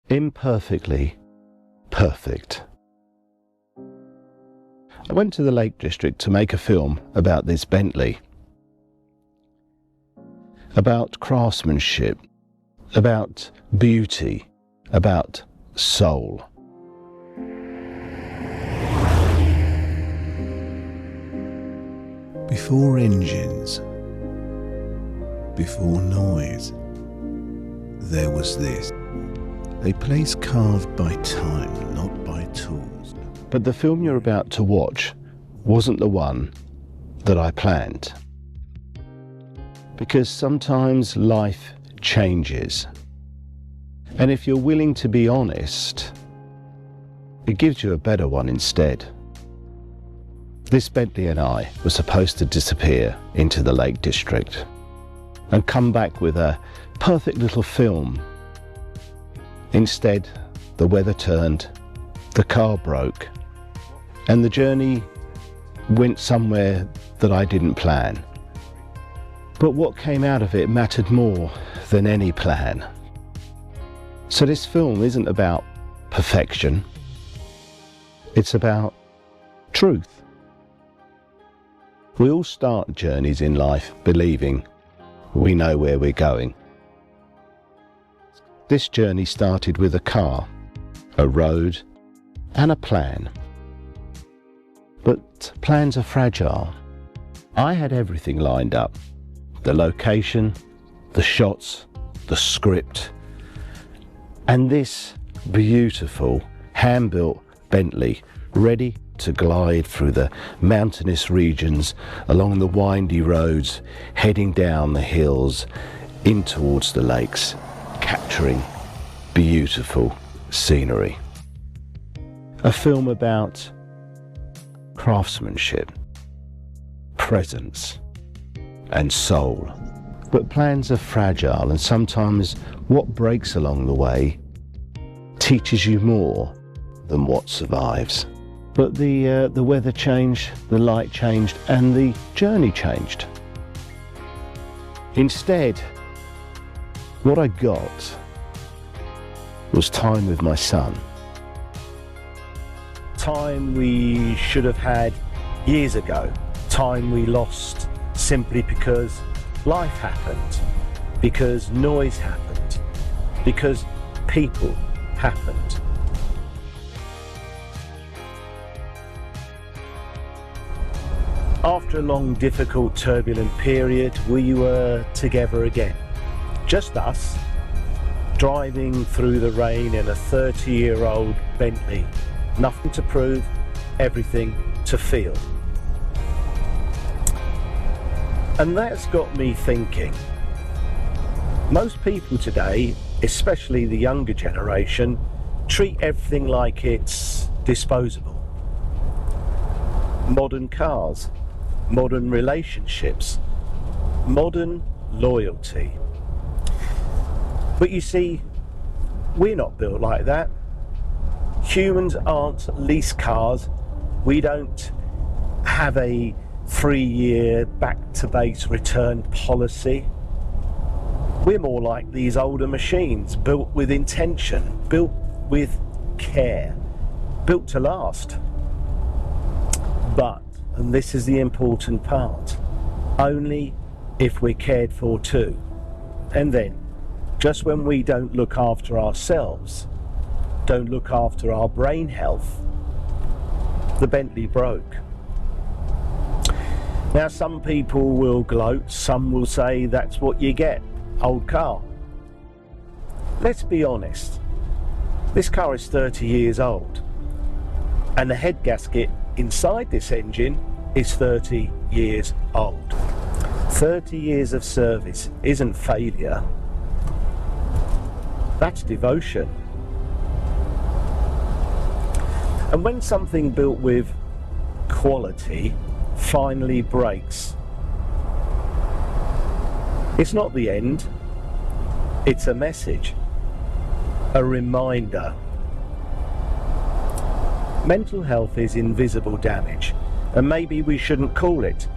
Imperfectly perfect. I went to the Lake District to make a film about this Bentley, about craftsmanship, about beauty, about soul. Before engines, before noise, there was this. A place carved by time, not by tools. But the film you're about to watch wasn't the one that I planned. Because sometimes life changes. And if you're willing to be honest, it gives you a better one instead. This Bentley and I were supposed to disappear into the Lake District and come back with a perfect little film. Instead, the weather turned, the car broke, and the journey went somewhere that I didn't plan. But what came out of it mattered more than any plan. So this film isn't about perfection, it's about truth. We all start journeys in life believing we know where we're going. This journey started with a car, a road, and a plan. But plans are fragile. I had everything lined up. The location, the shots, the script, and this beautiful hand-built Bentley ready to glide through the mountainous regions, along the windy roads, heading down the hills, in towards the lakes, capturing beautiful scenery. A film about craftsmanship, presence, and soul. But plans are fragile, and sometimes what breaks along the way teaches you more than what survives. But the weather changed, the light changed, and the journey changed. Instead, what I got was time with my son. Time we should have had years ago. Time we lost simply because life happened, because noise happened, because people happened. After a long, difficult, turbulent period, we were together again. Just us, driving through the rain in a 30-year-old Bentley. Nothing to prove, everything to feel. And that's got me thinking. Most people today, especially the younger generation, treat everything like it's disposable. Modern cars, modern relationships, modern loyalty. But you see, we're not built like that. Humans aren't lease cars. We don't have a 3-year back-to-base return policy. We're more like these older machines, built with intention, built with care, built to last. But, and this is the important part, only if we're cared for too. And then, just when we don't look after ourselves, don't look after our brain health, the Bentley broke. Now some people will gloat, some will say that's what you get, old car. Let's be honest, this car is 30 years old and the head gasket inside this engine is 30 years old. 30 years of service isn't failure, that's devotion. And when something built with quality finally breaks, it's not the end, it's a message, a reminder. Mental health is invisible damage, and maybe we shouldn't call it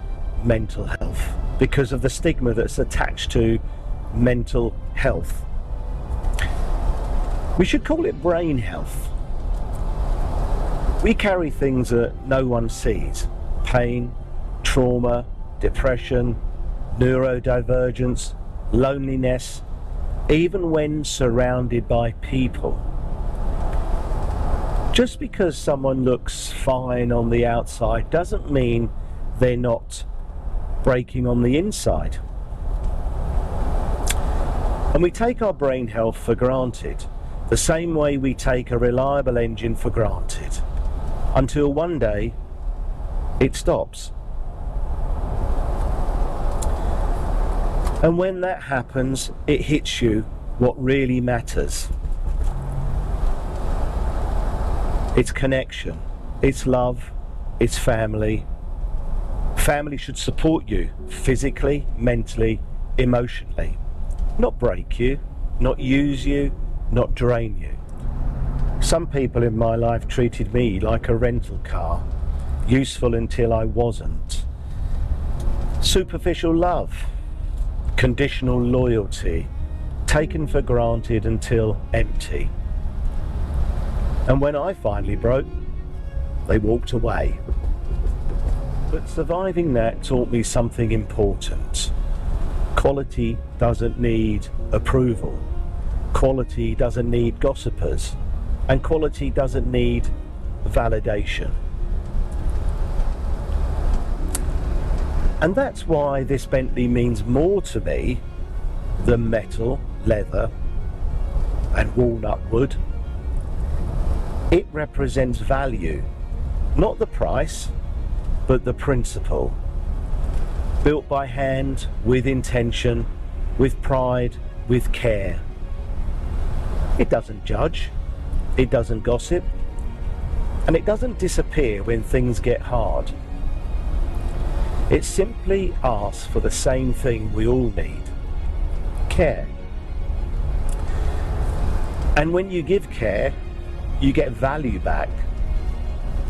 mental health because of the stigma that's attached to mental health. We should call it brain health. We carry things that no one sees: pain, trauma, depression, neurodivergence, loneliness, even when surrounded by people. Just because someone looks fine on the outside doesn't mean they're not breaking on the inside. And we take our brain health for granted, the same way we take a reliable engine for granted, until one day it stops. And when that happens, it hits you what really matters. It's connection, it's love, it's family. Family should support you physically, mentally, emotionally. Not break you, not use you, not drain you. Some people in my life treated me like a rental car, useful until I wasn't. Superficial love, conditional loyalty, taken for granted until empty. And when I finally broke, they walked away. But surviving that taught me something important. Quality doesn't need approval. Quality doesn't need gossipers. And quality doesn't need validation. And that's why this Bentley means more to me than metal, leather, and walnut wood. It represents value, not the price, but the principle. Built by hand, with intention, with pride, with care. It doesn't judge, it doesn't gossip, and it doesn't disappear when things get hard. It simply asks for the same thing we all need: care. And when you give care, you get value back.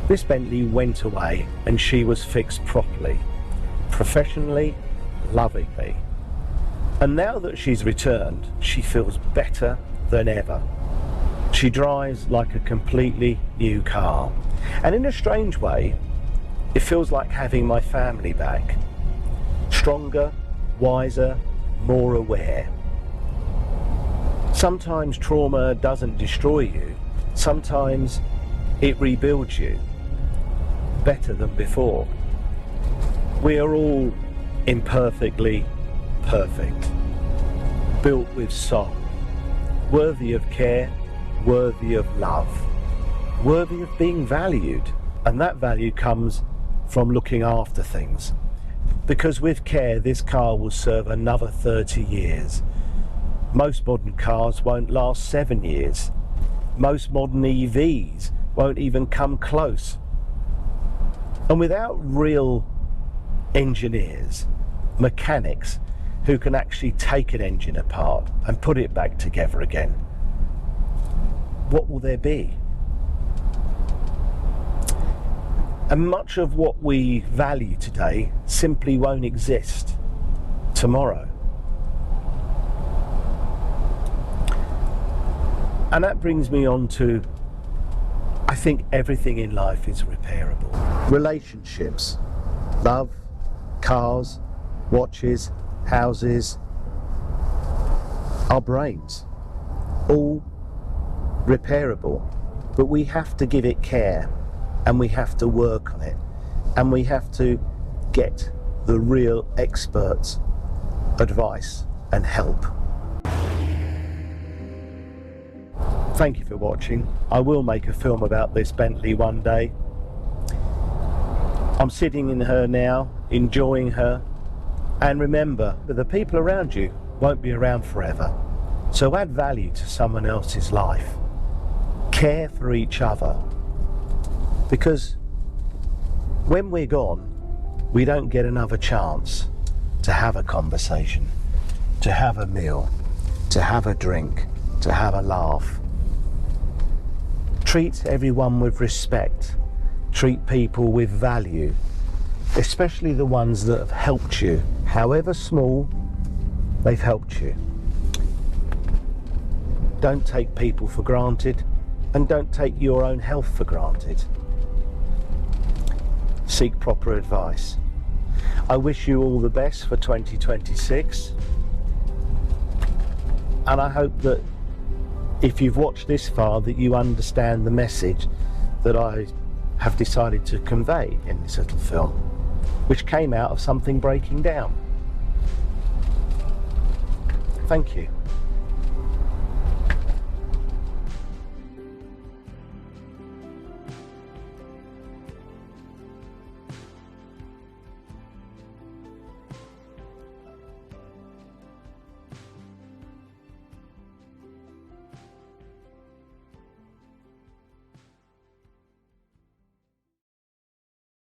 This Bentley went away and she was fixed properly, professionally, lovingly. And now that she's returned, she feels better than ever. She drives like a completely new car. And in a strange way, it feels like having my family back. Stronger, wiser, more aware. Sometimes trauma doesn't destroy you. Sometimes it rebuilds you better than before. We are all imperfectly perfect, built with soul, worthy of care, worthy of love, worthy of being valued. And that value comes from looking after things. Because with care, this car will serve another 30 years. Most modern cars won't last 7 years. Most modern EVs won't even come close. And without real engineers, mechanics, who can actually take an engine apart and put it back together again, what will there be? And much of what we value today simply won't exist tomorrow. And that brings me on to, I think everything in life is repairable. Relationships, love, cars, watches, houses, our brains, all repairable. But we have to give it care, and we have to work on it, and we have to get the real experts' advice and help. Thank you for watching. I will make a film about this Bentley one day. I'm sitting in her now, enjoying her. And remember that the people around you won't be around forever. So add value to someone else's life. Care for each other. Because when we're gone, we don't get another chance to have a conversation, to have a meal, to have a drink, to have a laugh. Treat everyone with respect. Treat people with value, especially the ones that have helped you. However small, they've helped you. Don't take people for granted, and don't take your own health for granted. Seek proper advice. I wish you all the best for 2026, and I hope that if you've watched this far that you understand the message that I have decided to convey in this little film, which came out of something breaking down. Thank you.